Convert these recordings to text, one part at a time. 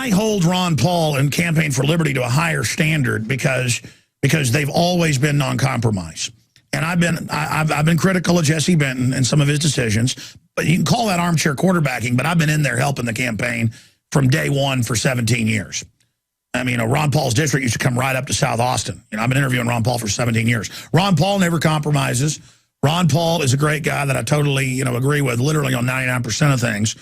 I hold Ron Paul and Campaign for Liberty to a higher standard because they've always been non-compromise. And I've been critical of Jesse Benton and some of his decisions, but you can call that armchair quarterbacking, but I've been in there helping the campaign from day one for 17 years. I mean, Ron Paul's district used to come right up to South Austin. I've been interviewing Ron Paul for 17 years. Ron Paul never compromises. Ron Paul is a great guy that I totally, agree with literally on 99% of things.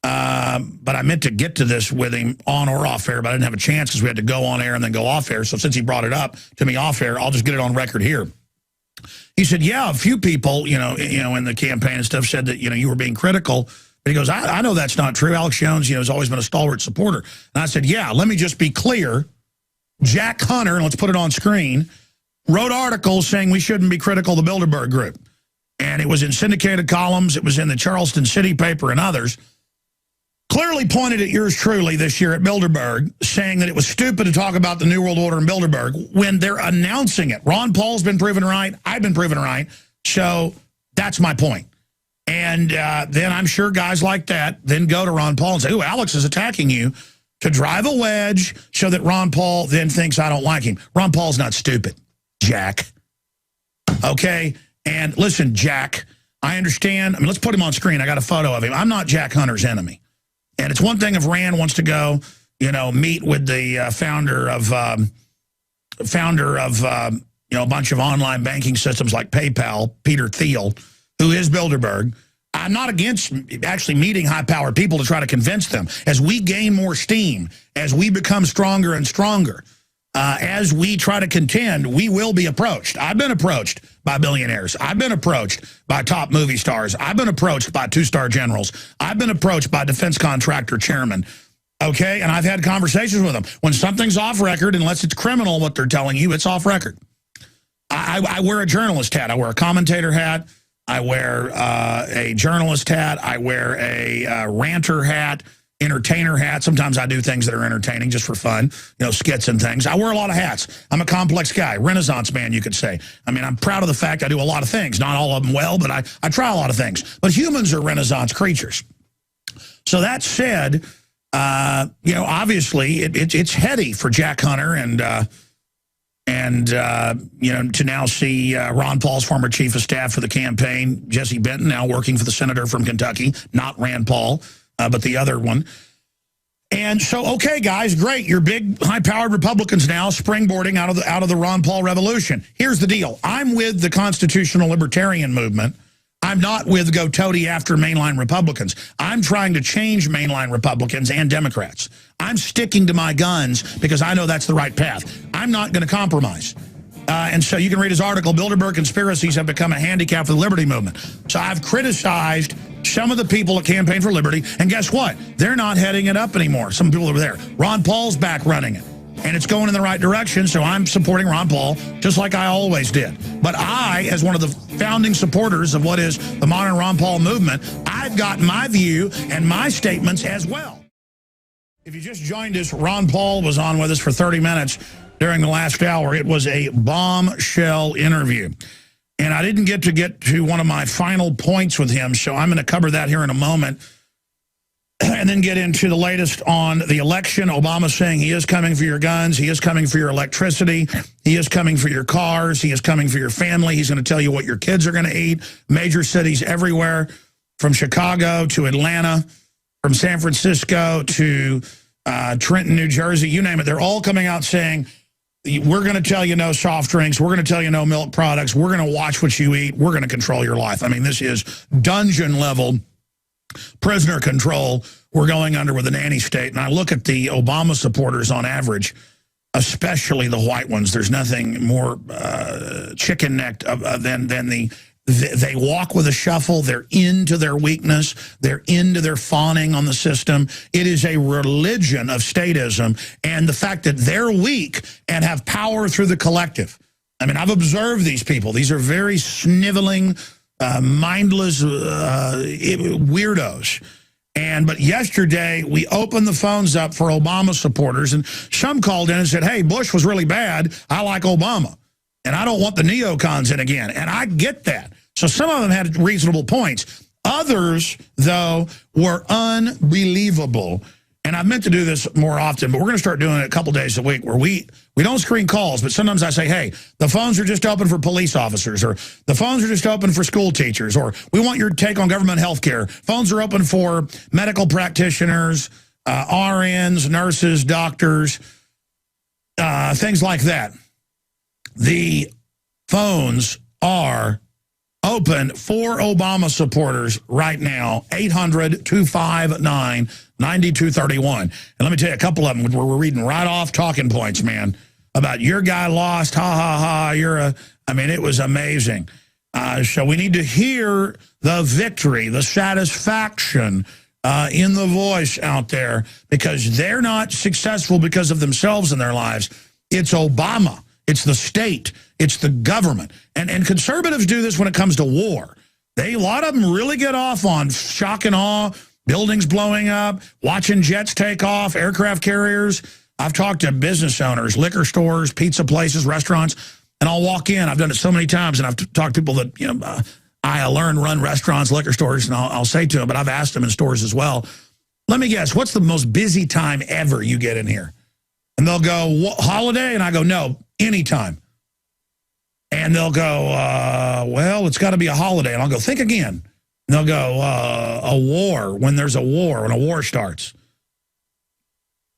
But I meant to get to this with him on or off air, but I didn't have a chance because we had to go on air and then go off air. So since he brought it up to me off air, I'll just get it on record here. He said, yeah, a few people, in the campaign and stuff said that, you were being critical. But he goes, I know that's not true. Alex Jones, has always been a stalwart supporter. And I said, yeah, let me just be clear. Jack Hunter, and let's put it on screen, wrote articles saying we shouldn't be critical of the Bilderberg Group. And it was in syndicated columns. It was in the Charleston City paper and others. Clearly pointed at yours truly this year at Bilderberg, saying that it was stupid to talk about the New World Order in Bilderberg when they're announcing it. Ron Paul's been proven right. I've been proven right. So that's my point. And then I'm sure guys like that then go to Ron Paul and say, oh, Alex is attacking you to drive a wedge so that Ron Paul then thinks I don't like him. Ron Paul's not stupid, Jack. Okay? And listen, Jack, I understand. I mean, let's put him on screen. I got a photo of him. I'm not Jack Hunter's enemy. And it's one thing if Rand wants to go, meet with the founder of a bunch of online banking systems like PayPal, Peter Thiel, who is Bilderberg. I'm not against actually meeting high-powered people to try to convince them. As we gain more steam, as we become stronger and stronger, as we try to contend, we will be approached. I've been approached by billionaires. I've been approached by top movie stars. I've been approached by two-star generals. I've been approached by defense contractor chairmen. Okay, and I've had conversations with them. When something's off record, unless it's criminal what they're telling you, it's off record. I wear a journalist hat. I wear a commentator hat. I wear a journalist hat. I wear a ranter hat, entertainer hat. Sometimes I do things that are entertaining just for fun, skits and things. I wear a lot of hats. I'm a complex guy, Renaissance man, you could say. I mean, I'm proud of the fact I do a lot of things. Not all of them well, but I try a lot of things. But humans are Renaissance creatures. So that said, obviously it's heady for Jack Hunter and to now see Ron Paul's former chief of staff for the campaign, Jesse Benton, now working for the senator from Kentucky, not Rand Paul, but the other one. And so, okay, guys, great. You're big, high-powered Republicans now springboarding out of the Ron Paul revolution. Here's the deal. I'm with the constitutional libertarian movement. I'm not with go toady after mainline Republicans. I'm trying to change mainline Republicans and Democrats. I'm sticking to my guns because I know that's the right path. I'm not going to compromise. And so you can read his article, Bilderberg Conspiracies Have Become a Handicap for the Liberty Movement. So I've criticized some of the people at Campaign for Liberty, and guess what? They're not heading it up anymore. Some people over there. Ron Paul's back running it. And it's going in the right direction, so I'm supporting Ron Paul, just like I always did. But I, as one of the founding supporters of what is the modern Ron Paul movement, I've got my view and my statements as well. If you just joined us, Ron Paul was on with us for 30 minutes during the last hour. It was a bombshell interview. And I didn't get to one of my final points with him, so I'm going to cover that here in a moment. And then get into the latest on the election. Obama saying he is coming for your guns. He is coming for your electricity. He is coming for your cars. He is coming for your family. He's going to tell you what your kids are going to eat. Major cities everywhere, from Chicago to Atlanta, from San Francisco to Trenton, New Jersey, you name it. They're all coming out saying, we're going to tell you no soft drinks. We're going to tell you no milk products. We're going to watch what you eat. We're going to control your life. I mean, this is dungeon level prisoner control we're going under with the nanny state. And I look at the Obama supporters on average, especially the white ones. There's nothing more chicken-necked than they walk with a shuffle. They're into their weakness. They're into their fawning on the system. It is a religion of statism and the fact that they're weak and have power through the collective. I mean, I've observed these people. These are very sniveling, mindless weirdos. But yesterday, we opened the phones up for Obama supporters, and some called in and said, hey, Bush was really bad. I like Obama, and I don't want the neocons in again. And I get that. So some of them had reasonable points. Others, though, were unbelievable. and I've meant to do this more often, but we're going to start doing it a couple days a week where we don't screen calls, but sometimes I say, hey, the phones are just open for police officers, or the phones are just open for school teachers, or we want your take on government health care. Phones are open for medical practitioners, RNs, nurses, doctors, things like that. The phones are open for Obama supporters right now, 800-259-9231. And let me tell you a couple of them where we're reading right off talking points, man, about your guy lost, ha, ha, ha, I mean, it was amazing. So we need to hear the victory, the satisfaction in the voice out there, because they're not successful because of themselves in their lives. It's Obama. It's the state. It's the government. And conservatives do this when it comes to war. A lot of them really get off on shock and awe, buildings blowing up, watching jets take off, aircraft carriers. I've talked to business owners, liquor stores, pizza places, restaurants, and I'll walk in. I've done it so many times, and I've talked to people that, I learn, run restaurants, liquor stores, and I'll say to them, but I've asked them in stores as well, let me guess, what's the most busy time ever you get in here? And they'll go, what, holiday? And I go, no, anytime. And they'll go, well, it's got to be a holiday. And I'll go, think again. And they'll go, a war, when there's a war, when a war starts.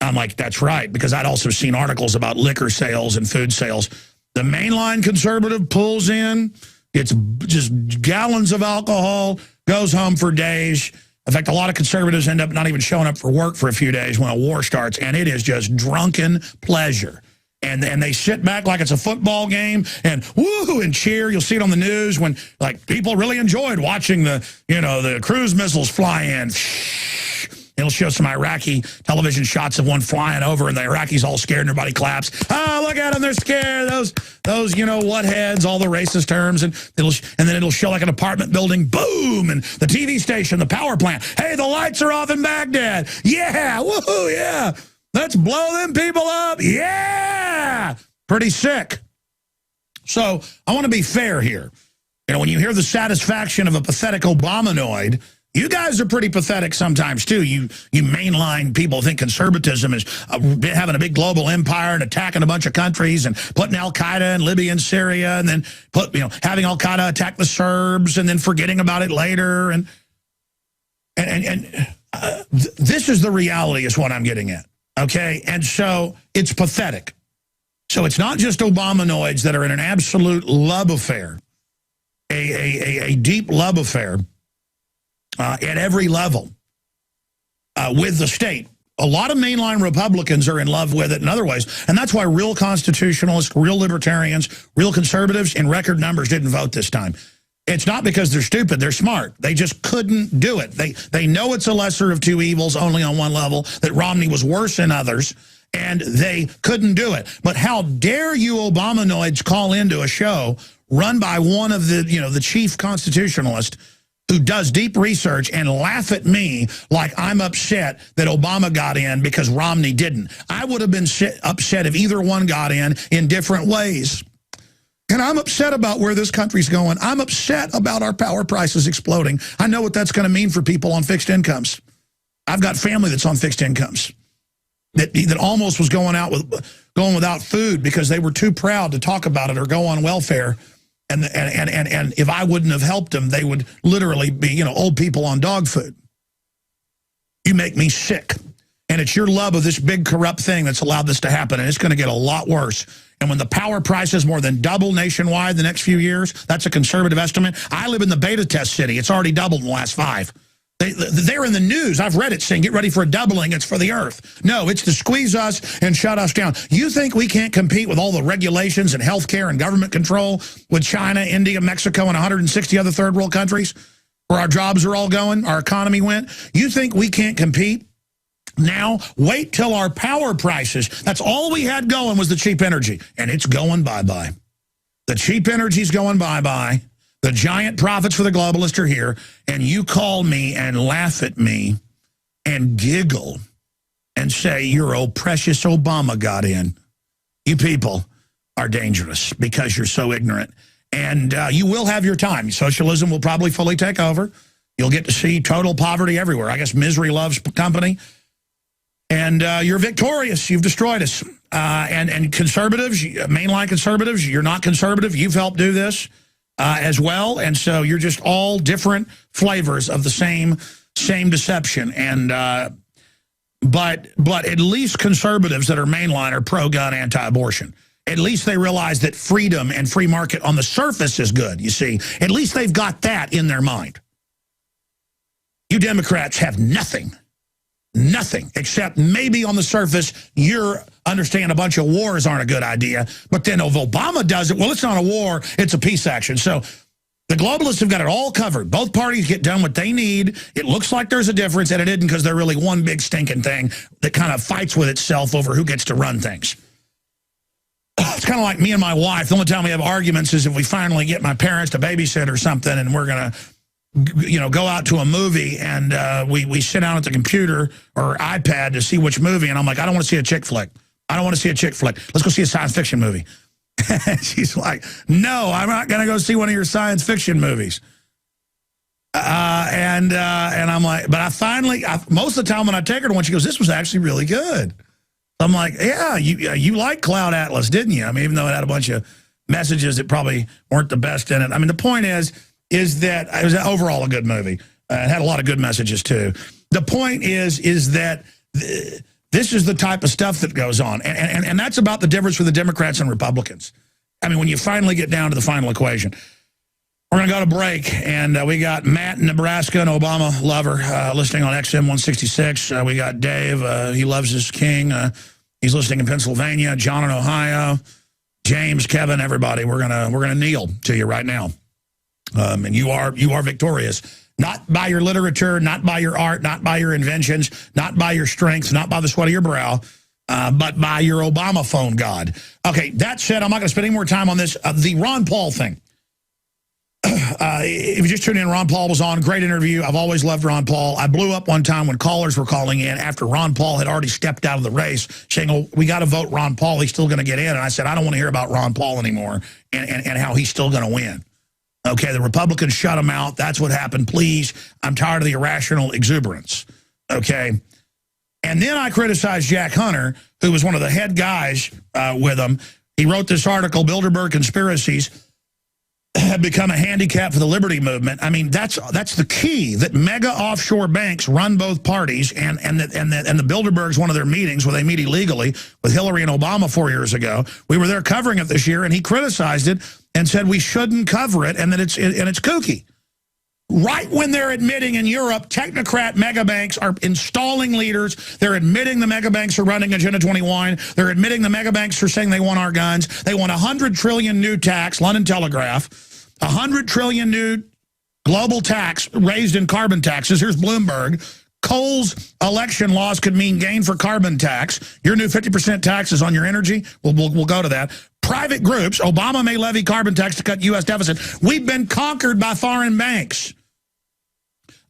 I'm like, that's right, because I'd also seen articles about liquor sales and food sales. The mainline conservative pulls in, it's just gallons of alcohol, goes home for days. In fact, a lot of conservatives end up not even showing up for work for a few days when a war starts, and it is just drunken pleasure. And they sit back like it's a football game and woo and cheer. You'll see it on the news when, like, people really enjoyed watching the cruise missiles fly in. It'll show some Iraqi television shots of one flying over, and the Iraqis all scared, and everybody claps. Oh, look at them, they're scared. Those what heads, all the racist terms, and then it'll show like an apartment building, boom, and the TV station, the power plant. Hey, the lights are off in Baghdad. Yeah, woohoo, yeah. Let's blow them people up. Yeah, pretty sick. So I want to be fair here. When you hear the satisfaction of a pathetic Obamanoid, you guys are pretty pathetic sometimes, too. You mainline people think conservatism is having a big global empire and attacking a bunch of countries and putting al-Qaeda in Libya and Syria, and then having al-Qaeda attack the Serbs and then forgetting about it later. And this is the reality is what I'm getting at, okay? And so it's pathetic. So it's not just Obamanoids that are in an absolute love affair, a deep love affair, at every level with the state. A lot of mainline Republicans are in love with it in other ways, and that's why real constitutionalists, real libertarians, real conservatives in record numbers didn't vote this time. It's not because they're stupid, they're smart. They just couldn't do it. They know it's a lesser of two evils only on one level, that Romney was worse than others, and they couldn't do it. But how dare you Obamanoids call into a show run by one of the chief constitutionalists who does deep research and laugh at me like I'm upset that Obama got in because Romney didn't. I would have been upset if either one got in different ways. And I'm upset about where this country's going. I'm upset about our power prices exploding. I know what that's going to mean for people on fixed incomes. I've got family that's on fixed incomes that almost was going without food because they were too proud to talk about it or go on welfare. And if I wouldn't have helped them, they would literally be, old people on dog food. You make me sick. And it's your love of this big corrupt thing that's allowed this to happen. And it's going to get a lot worse. And when the power prices more than double nationwide the next few years, that's a conservative estimate. I live in the beta test city. It's already doubled in the last 5. They're in the news. I've read it saying, get ready for a doubling. It's for the earth. No, it's to squeeze us and shut us down. You think we can't compete with all the regulations and healthcare and government control with China, India, Mexico, and 160 other third world countries where our jobs are all going, our economy went? You think we can't compete? Now, wait till our power prices. That's all we had going was the cheap energy. And it's going bye-bye. The cheap energy's going bye-bye. The giant profits for the globalists are here, and you call me and laugh at me and giggle and say your old precious Obama got in. You people are dangerous because you're so ignorant. And you will have your time. Socialism will probably fully take over. You'll get to see total poverty everywhere. I guess misery loves company. And you're victorious. You've destroyed us. And conservatives, mainline conservatives, you're not conservative. You've helped do this as well. And so you're just all different flavors of the same deception. And but at least conservatives that are mainline are pro-gun, anti-abortion. At least they realize that freedom and free market on the surface is good, you see. At least they've got that in their mind. You Democrats have nothing. Nothing, except maybe on the surface, you understand a bunch of wars aren't a good idea. But then if Obama does it, well, it's not a war, it's a peace action. So the globalists have got it all covered. Both parties get done what they need. It looks like there's a difference, and it isn't, because they're really one big stinking thing that kind of fights with itself over who gets to run things. It's kind of like me and my wife. The only time we have arguments is if we finally get my parents to babysit or something, and we're going to, you know, go out to a movie, and we sit down at the computer or iPad to see which movie, and I'm like, I don't want to see a chick flick. I don't want to see a chick flick. Let's go see a science fiction movie. She's like, no, I'm not going to go see one of your science fiction movies. And I'm like, but most of the time when I take her to one, she goes, this was actually really good. I'm like, yeah, you liked Cloud Atlas, didn't you? I mean, even though it had a bunch of messages that probably weren't the best in it. I mean, the point is that it was overall a good movie. It had a lot of good messages, too. The point is that this is the type of stuff that goes on. And that's about the difference with the Democrats and Republicans. I mean, when you finally get down to the final equation. We're going to go to break, and we got Matt in Nebraska, an Obama lover, listening on XM 166. We got Dave, he loves his king. He's listening in Pennsylvania. John in Ohio. James, Kevin, everybody. We're gonna kneel to you right now. And you are victorious. Not by your literature, not by your art, not by your inventions, not by your strength, not by the sweat of your brow, but by your Obama phone god. Okay, that said, I'm not going to spend any more time on this. The Ron Paul thing. If you just tuned in, Ron Paul was on. Great interview. I've always loved Ron Paul. I blew up one time when callers were calling in after Ron Paul had already stepped out of the race, saying, oh, we got to vote Ron Paul. He's still going to get in. And I said, I don't want to hear about Ron Paul anymore and how he's still going to win. Okay, the Republicans shut him out. That's what happened. Please, I'm tired of the irrational exuberance. Okay. And then I criticized Jack Hunter, who was one of the head guys with him. He wrote this article, Bilderberg Conspiracies have become a handicap for the liberty movement. I mean, that's the key, that mega offshore banks run both parties, and the Bilderbergs, one of their meetings where they meet illegally with Hillary and Obama 4 years ago. We were there covering it this year, and he criticized it and said we shouldn't cover it, and that it's kooky. Right when they're admitting in Europe, technocrat mega banks are installing leaders. They're admitting the mega banks are running Agenda 21. They're admitting the mega banks are saying they want our guns. They want 100 trillion new tax, London Telegraph, 100 trillion new global tax raised in carbon taxes. Here's Bloomberg. Coal's election laws could mean gain for carbon tax. Your new 50% taxes on your energy. We'll go to that. Private groups. Obama may levy carbon tax to cut U.S. deficit. We've been conquered by foreign banks.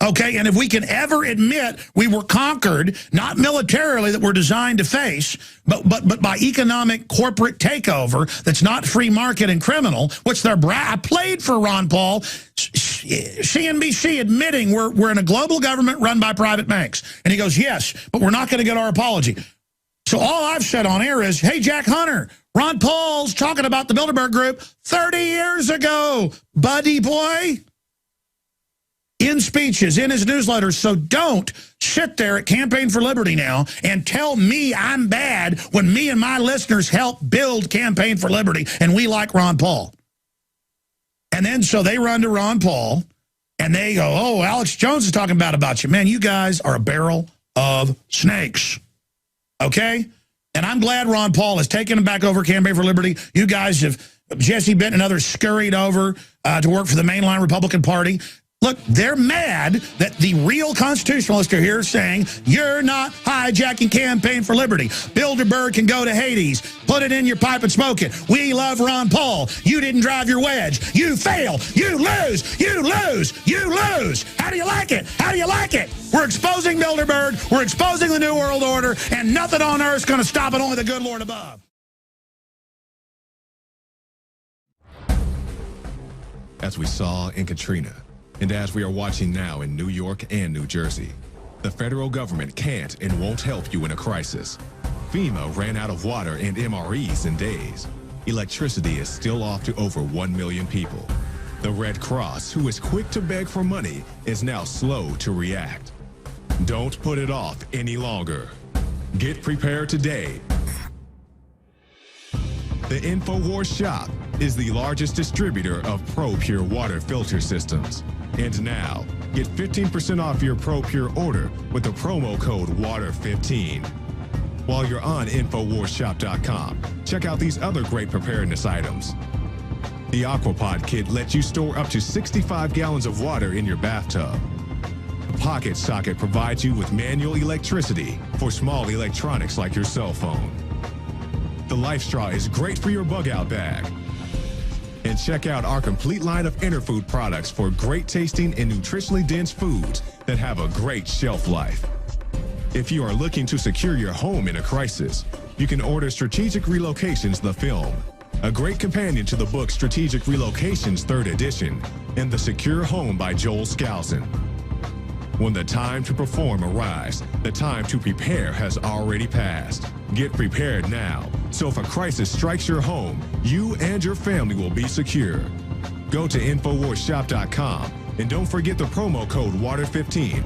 Okay, and if we can ever admit we were conquered, not militarily that we're designed to face, but by economic corporate takeover that's not free market and criminal, which I played for Ron Paul, CNBC admitting we're in a global government run by private banks. And he goes, yes, but we're not going to get our apology. So all I've said on air is, hey, Jack Hunter, Ron Paul's talking about the Bilderberg Group 30 years ago, buddy boy. In speeches, in his newsletters. So don't sit there at Campaign for Liberty now and tell me I'm bad when me and my listeners help build Campaign for Liberty and we like Ron Paul. And then so they run to Ron Paul and they go, oh, Alex Jones is talking about you. Man, you guys are a barrel of snakes. Okay? And I'm glad Ron Paul has taken him back over Campaign for Liberty. You guys have, Jesse Benton and others scurried over to work for the mainline Republican Party. Look, they're mad that the real constitutionalists are here saying, you're not hijacking Campaign for Liberty. Bilderberg can go to Hades. Put it in your pipe and smoke it. We love Ron Paul. You didn't drive your wedge. You fail. You lose. You lose. You lose. How do you like it? How do you like it? We're exposing Bilderberg. We're exposing the New World Order, and nothing on earth is going to stop it, only the good Lord above. As we saw in Katrina, and as we are watching now in New York and New Jersey, The federal government can't and won't help you in a crisis. FEMA ran out of water and MREs in days. Electricity is still off to over 1 million people. The Red Cross, who is quick to beg for money, is now slow to react. Don't put it off any longer. Get prepared today. The InfoWars shop is the largest distributor of ProPur water filter systems. And now, get 15% off your ProPur order with the promo code WATER15. While you're on InfoWarsShop.com, check out these other great preparedness items. The Aquapod kit lets you store up to 65 gallons of water in your bathtub. The Pocket Socket provides you with manual electricity for small electronics like your cell phone. The Life Straw is great for your bug-out bag. And check out our complete line of Interfood products for great tasting and nutritionally dense foods that have a great shelf life. If you are looking to secure your home in a crisis, you can order Strategic Relocations, the film, a great companion to the book Strategic Relocations 3rd edition, and The Secure Home by Joel Skousen. When the time to perform arrives, the time to prepare has already passed. Get prepared now, so if a crisis strikes your home, you and your family will be secure. Go to InfoWarsShop.com and don't forget the promo code WATER15